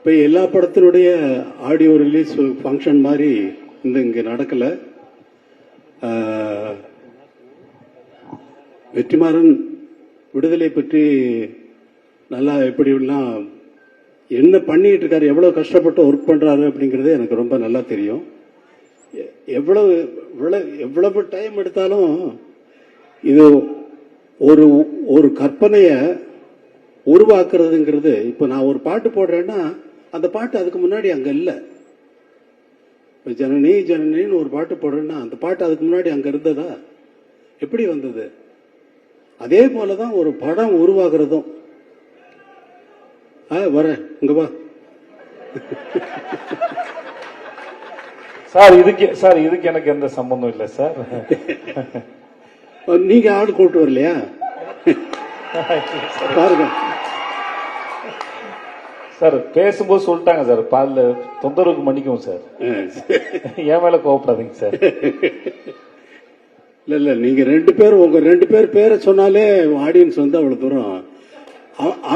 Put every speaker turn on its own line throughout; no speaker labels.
இப்போ எல்லா படத்தினுடைய ஆடியோ ரிலீஸ் ஃபங்க்ஷன் மாதிரி இங்கே நடக்கல. வெற்றிமாறன் விடுதலை பற்றி நல்லா எப்படிலாம் என்ன பண்ணிட்டு இருக்காரு, எவ்வளவு கஷ்டப்பட்டு ஒர்க் பண்றாரு அப்படிங்கிறது எனக்கு ரொம்ப நல்லா தெரியும். எவ்வளவு டைம் எடுத்தாலும் இது ஒரு ஒரு கற்பனைய உருவாக்குறதுங்கிறது. இப்ப நான் ஒரு பாட்டு போடுறேன்னா அந்த பாட்டு அதுக்கு முன்னாடி அங்க இல்ல. இப்ப ஜனனி ஜனனின்னு ஒரு பாட்டு போடுறேன்னா அந்த பாட்டு அதுக்கு முன்னாடி அங்க இருந்ததா? எப்படி வந்தது? அதே போலதான் ஒரு படம் உருவாக்குறதும். வரேன், இங்க வா.
சார் இதுக்கு எனக்கு எந்த சம்பந்தம் இல்லை சார்.
நீங்க ஆள் கூட்டு வரலையா? பாருங்க
சார், பேசும்போது சொல்லிட்டாங்க சார், பால்ல தொந்தரவுக்கு மன்னிக்கும் சார். என் மேல கோவப்படாதீங்க சார்.
இல்ல நீங்க உங்க ரெண்டு பேர் பேரை சொன்னாலே ஆடியன்ஸ் வந்து அவ்வளவு தூரம்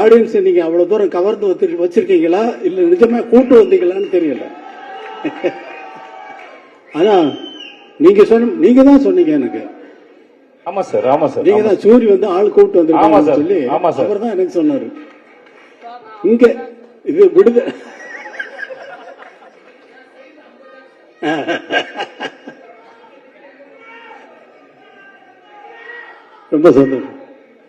ஆடியன்ஸ் நீங்க அவ்வளவு தூரம் கவர்ந்து வச்சிருக்கீங்களா இல்ல நிஜமா கூட்டு வந்தீங்களான்னு தெரியல. ஆனா நீங்க தான் சொன்னீங்க எனக்கு.
ஆமா சார், ஆமா சார்.
நீங்க தான் சூரி வந்து ஆள் கூட்டு வந்து சொல்லி அவர் தான் எனக்கு சொன்னாரு. இங்க இது விடுத ரொம்ப சந்தோஷம்.